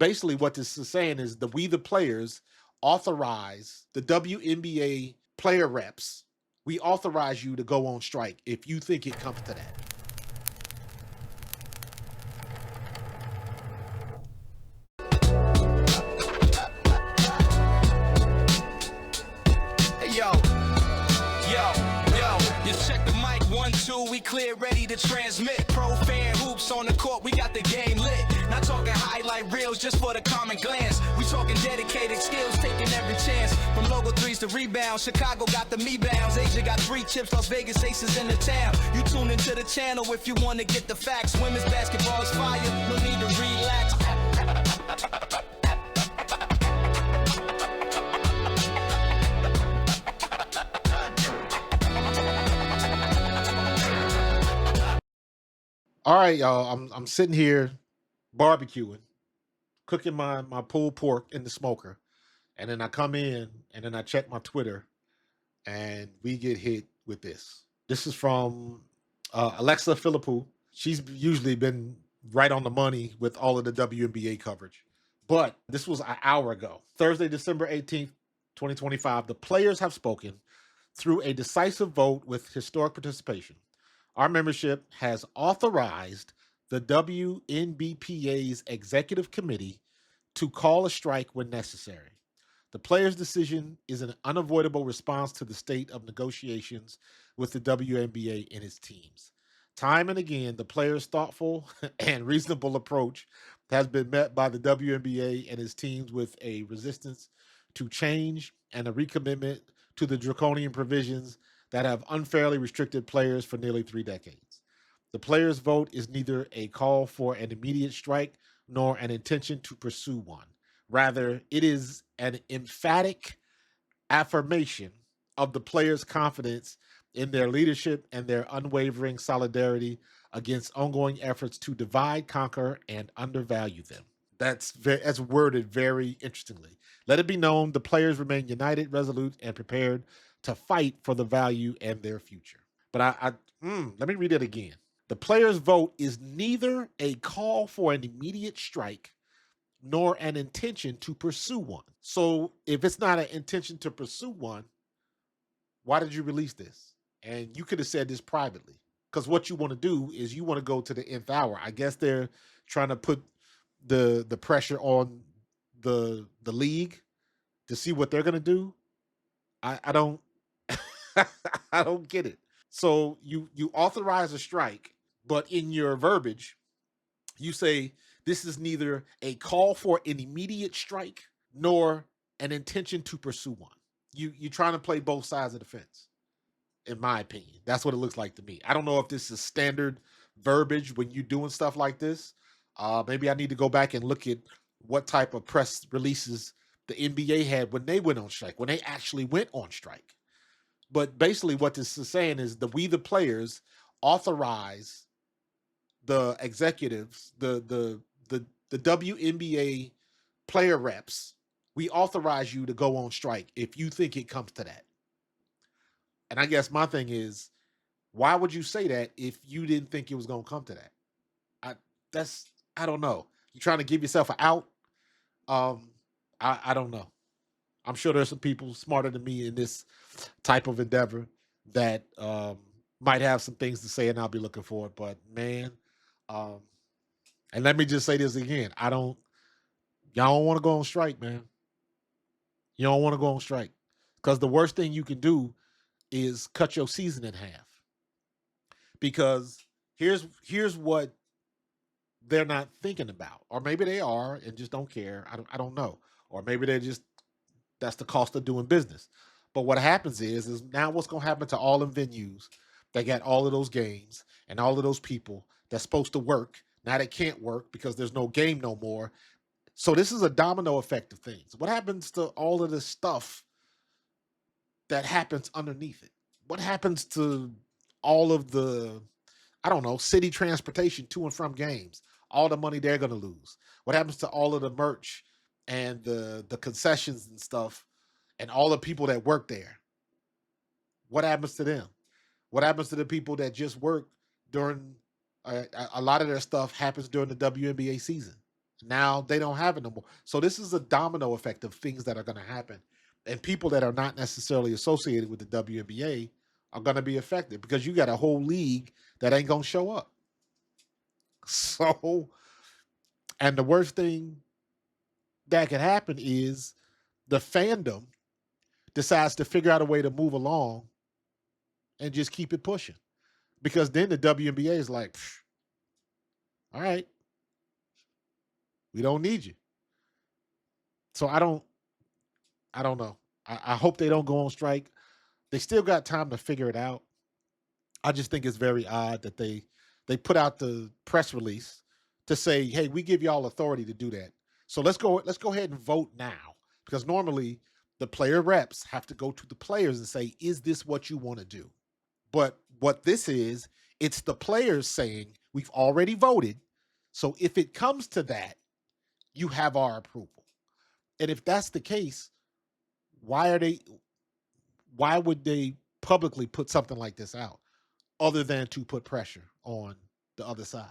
basically what this is saying is we the players authorize the WNBA player reps. We authorize you to go on strike if you think it comes to that. Hey, yo, you check the mic, 1, 2, we clear, ready to transmit. Pro fan hoops on the court, we got the game lit. Not talking highlight reels just for the common glance. We talking dedicated skills, taking every chance. From logo threes to rebounds, Chicago got the me-bounds. Asia got 3 chips, Las Vegas aces in the town. You tune into the channel if you want to get the facts. Women's basketball is fire, no need to relax. All right, y'all. I'm sitting here barbecuing, cooking my pulled pork in the smoker, and then I come in and then I check my Twitter, and we get hit with this. This is from Alexa Philippou. She's usually been right on the money with all of the WNBA coverage, but this was an hour ago, Thursday, December 18th, 2025. The players have spoken through a decisive vote with historic participation. Our membership has authorized the WNBPA's executive committee to call a strike when necessary. The players' decision is an unavoidable response to the state of negotiations with the WNBA and its teams. Time and again, the players' thoughtful and reasonable approach has been met by the WNBA and its teams with a resistance to change and a recommitment to the draconian provisions that have unfairly restricted players for nearly 3 decades. The players' vote is neither a call for an immediate strike nor an intention to pursue one. Rather, it is an emphatic affirmation of the players' confidence in their leadership and their unwavering solidarity against ongoing efforts to divide, conquer, and undervalue them. That's worded very interestingly. Let it be known the players remain united, resolute, and prepared to fight for the value and their future. But let me read it again. The players' vote is neither a call for an immediate strike nor an intention to pursue one. So if it's not an intention to pursue one, why did you release this? And you could have said this privately, because what you want to do is you want to go to the nth hour. I guess they're trying to put the pressure on the league to see what they're gonna do. I don't I don't get it. So you authorize a strike, but in your verbiage, you say this is neither a call for an immediate strike nor an intention to pursue one. You're trying to play both sides of the fence, in my opinion. That's what it looks like to me. I don't know if this is standard verbiage when you're doing stuff like this. Maybe I need to go back and look at what type of press releases the NBA had when they went on strike, when they actually went on strike. But basically what this is saying is we the players authorize the executives, the WNBA player reps. We authorize you to go on strike if you think it comes to that. And I guess my thing is, why would you say that if you didn't think it was going to come to that? I don't know. You trying to give yourself an out? I don't know. I'm sure there's some people smarter than me in this type of endeavor that might have some things to say, and I'll be looking for it. But man, and let me just say this again: y'all don't want to go on strike, man. You don't want to go on strike because the worst thing you can do is cut your season in half. Because here's what they're not thinking about, or maybe they are and just don't care. I don't know, or maybe they're just that's the cost of doing business. But what happens is now what's going to happen to all them venues that got all of those games and all of those people that's supposed to work now they can't work because there's no game no more. So this is a domino effect of things. What happens to all of this stuff that happens underneath it? What happens to all of the, I don't know, city transportation to and from games? All the money they're going to lose. What happens to all of the merch and the concessions and stuff and all the people that work there? What happens to them? What happens to the people that just work during a lot of their stuff happens during the WNBA season? Now they don't have it no more. So this is a domino effect of things that are going to happen. And people that are not necessarily associated with the WNBA are going to be affected because you got a whole league that ain't going to show up. So, and the worst thing that could happen is the fandom decides to figure out a way to move along and just keep it pushing. Because then the WNBA is like, all right, we don't need you. So I don't know. I hope they don't go on strike. They still got time to figure it out. I just think it's very odd that they put out the press release to say, "Hey, we give y'all authority to do that." So let's go ahead and vote now because normally the player reps have to go to the players and say, "Is this what you want to do?" But what this is, it's the players saying, "We've already voted. So if it comes to that, you have our approval." And if that's the case, why would they publicly put something like this out other than to put pressure on the other side?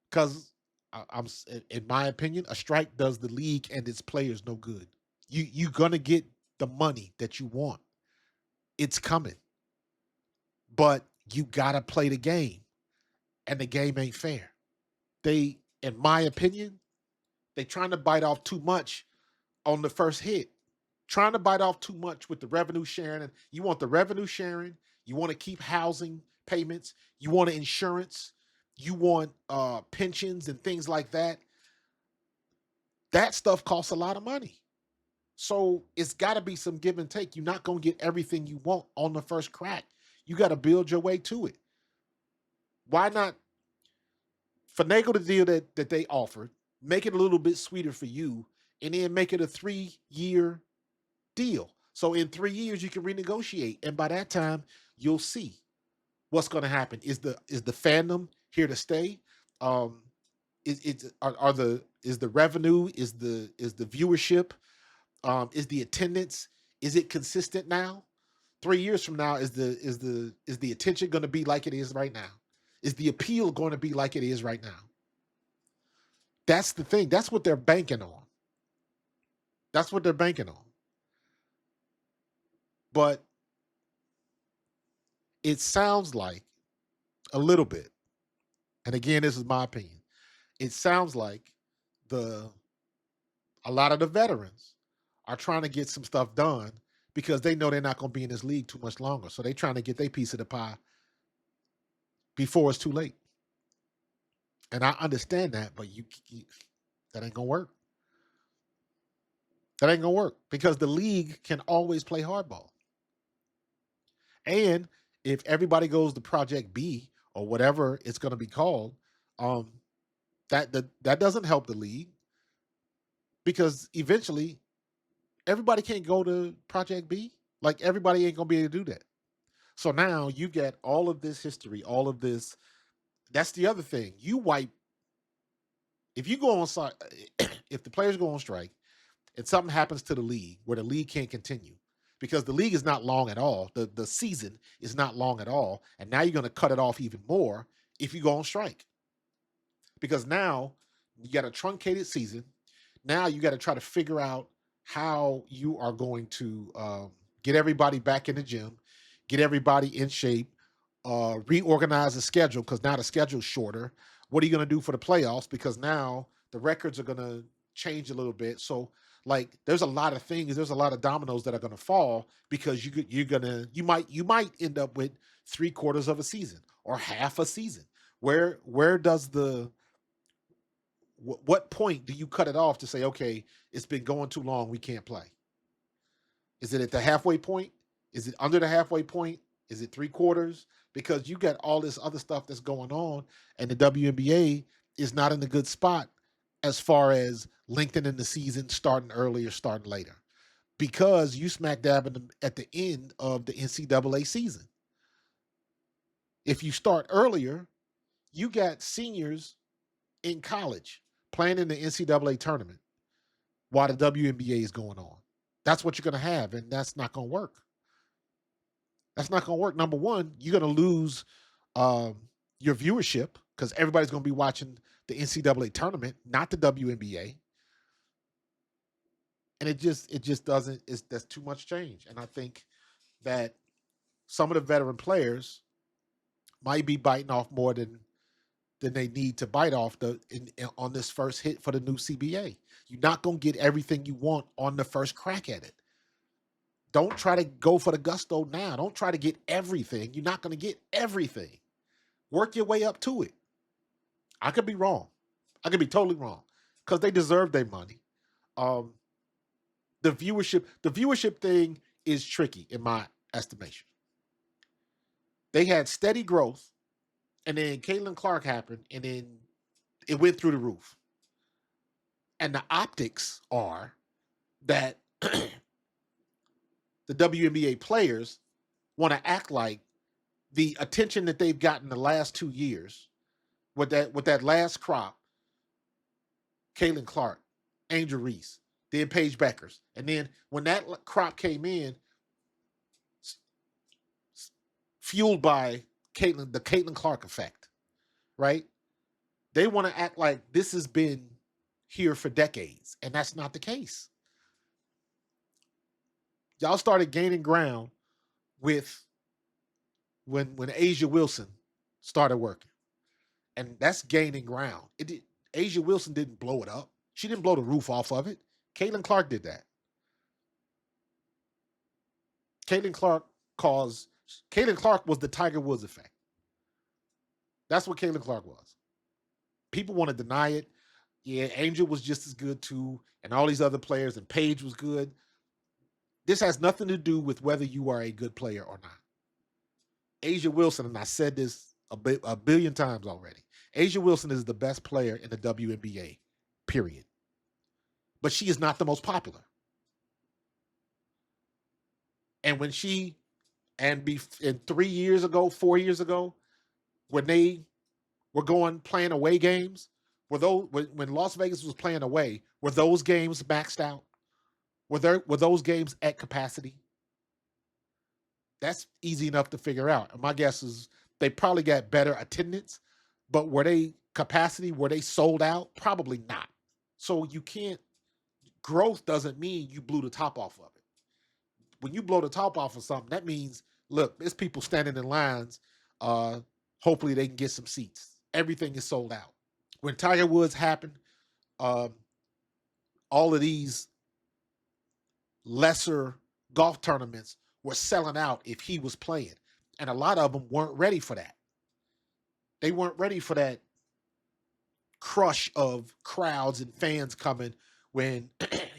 Because I'm, in my opinion, a strike does the league and its players no good. You're gonna get the money that you want. It's coming, but you gotta play the game, and the game ain't fair. They, in my opinion, they trying to bite off too much on the first hit. Trying to bite off too much with the revenue sharing. And you want the revenue sharing, you want to keep housing payments, you want insurance, you want pensions and things like that. That stuff costs a lot of money. So it's got to be some give and take. You're not going to get everything you want on the first crack. You got to build your way to it. Why not finagle the deal that they offered, make it a little bit sweeter for you, and then make it a 3-year deal. So in 3 years you can renegotiate, and by that time you'll see what's going to happen. Is the fandom here to stay? Is the revenue? Is the viewership? Is the attendance? Is it consistent now? 3 years from now, is the attention going to be like it is right now? Is the appeal going to be like it is right now? That's the thing. That's what they're banking on. That's what they're banking on. But it sounds like a little bit, and again, this is my opinion. It sounds like a lot of the veterans are trying to get some stuff done because they know they're not going to be in this league too much longer. So they're trying to get their piece of the pie before it's too late. And I understand that, but that ain't gonna work. That ain't gonna work because the league can always play hardball. And if everybody goes to Project B or whatever it's going to be called, um, that doesn't help the league because eventually everybody can't go to Project B. Like everybody ain't gonna be able to do that. So now you get all of this history, all of this. That's the other thing. You wipe if you go on site, if the players go on strike and something happens to the league where the league can't continue because the league is not long at all. The season is not long at all. And now you're going to cut it off even more if you go on strike. Because now you got a truncated season. Now you got to try to figure out how you are going to get everybody back in the gym, get everybody in shape, reorganize the schedule because now the schedule's shorter. What are you going to do for the playoffs? Because now the records are going to change a little bit. So like there's a lot of things, there's a lot of dominoes that are going to fall because you might end up with 3/4 of a season or half a season. Where does what point do you cut it off to say, okay, it's been going too long, we can't play? Is it at the halfway point? Is it under the halfway point? Is it 3/4? Because you got all this other stuff that's going on, and the WNBA is not in a good spot as far as lengthening the season, starting early or starting later, because you smack dab at the end of the NCAA season. If you start earlier, you got seniors in college playing in the NCAA tournament while the WNBA is going on. That's what you're going to have, and that's not going to work. That's not going to work. Number one, you're going to lose your viewership because everybody's going to be watching the NCAA tournament, not the WNBA. And it just doesn't. That's too much change. And I think that some of the veteran players might be biting off more than they need to bite off on this first hit for the new CBA. You're not gonna get everything you want on the first crack at it. Don't try to go for the gusto now. Don't try to get everything. You're not gonna get everything. Work your way up to it. I could be wrong. I could be totally wrong because they deserve their money. Um, the viewership thing is tricky in my estimation. They had steady growth, and then Caitlin Clark happened, and then it went through the roof. And the optics are that the WNBA players want to act like the attention that they've gotten the last 2 years with that last crop, Caitlin Clark, Angel Reese, then Paige Beckers, and then when that crop came in, fueled by the Caitlin Clark effect, right? They want to act like this has been here for decades, and that's not the case. Y'all started gaining ground with when Asia Wilson started working, and that's gaining ground. Asia Wilson didn't blow it up. She didn't blow the roof off of it. Caitlin Clark did that. Caitlin Clark was the Tiger Woods effect. That's what Caitlin Clark was. People want to deny it. Yeah, Angel was just as good too, and all these other players, and Paige was good. This has nothing to do with whether you are a good player or not. Asia Wilson, and I said this a billion times already, Asia Wilson is the best player in the WNBA, period. But she is not the most popular. And when and 3 years ago, 4 years ago, when they were playing away games, when Las Vegas was playing away, were those games maxed out? Were those games at capacity? That's easy enough to figure out. And my guess is they probably got better attendance, but were they capacity? Were they sold out? Probably not. So growth doesn't mean you blew the top off of it. When you blow the top off of something, that means, look, there's people standing in lines. Hopefully they can get some seats. Everything is sold out. When Tiger Woods happened, all of these lesser golf tournaments were selling out if he was playing. And a lot of them weren't ready for that. They weren't ready for that crush of crowds and fans coming when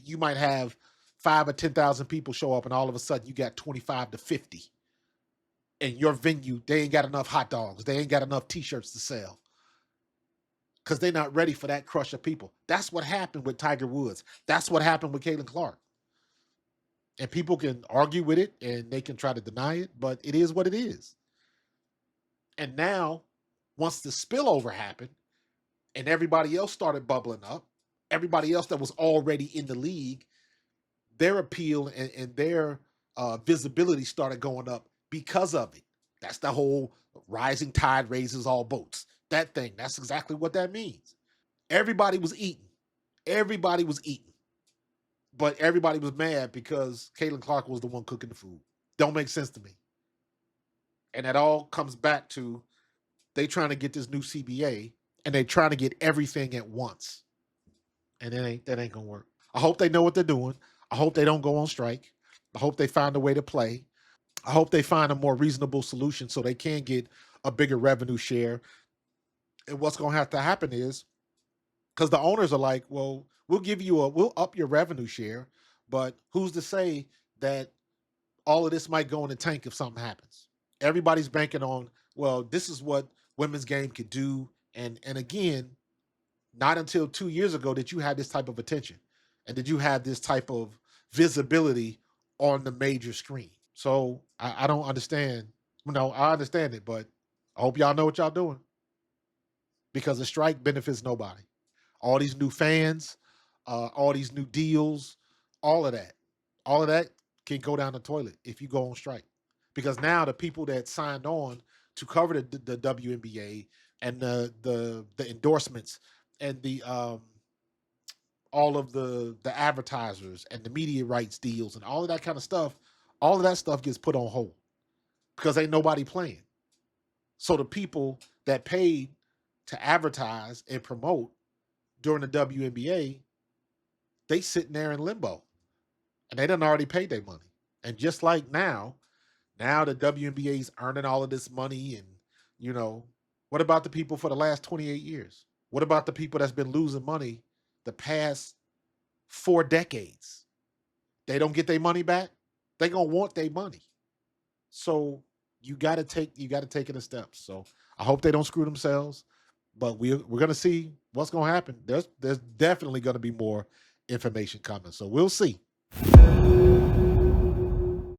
you might have 5 or 10,000 people show up and all of a sudden you got 25 to 50. And your venue, they ain't got enough hot dogs. They ain't got enough t-shirts to sell. Because they're not ready for that crush of people. That's what happened with Tiger Woods. That's what happened with Caitlin Clark. And people can argue with it and they can try to deny it, but it is what it is. And now, once the spillover happened and everybody else started bubbling up, everybody else that was already in the league, their appeal and their visibility started going up because of it. That's the whole rising tide raises all boats. That thing, that's exactly what that means. Everybody was eating. Everybody was eating. But everybody was mad because Caitlin Clark was the one cooking the food. Don't make sense to me. And that all comes back to they trying to get this new CBA and they trying to get everything at once. And that ain't gonna work. I hope they know what they're doing. I hope they don't go on strike. I hope they find a way to play. I hope they find a more reasonable solution so they can get a bigger revenue share. And what's gonna have to happen is, because the owners are like, well, we'll up your revenue share, but who's to say that all of this might go in the tank if something happens? Everybody's banking on, well, this is what women's game could do. And again, not until 2 years ago did you have this type of attention and did you have this type of visibility on the major screen. So I don't understand. I understand it, but I hope y'all know what y'all doing, because the strike benefits nobody. All these new fans, all these new deals, all of that can go down the toilet if you go on strike. Because now the people that signed on to cover the WNBA and the endorsements and the all of the advertisers and the media rights deals and all of that kind of stuff, all of that stuff gets put on hold because ain't nobody playing. So the people that paid to advertise and promote during the WNBA, they sitting there in limbo, and they done already paid their money. And just like now the WNBA is earning all of this money, and what about the people for the last 28 years? What about the people that's been losing money the past 4 decades? They don't get their money back. They gonna want their money. So you gotta take it in steps. So I hope they don't screw themselves. But we're gonna see what's gonna happen. There's definitely gonna be more information coming. So we'll see.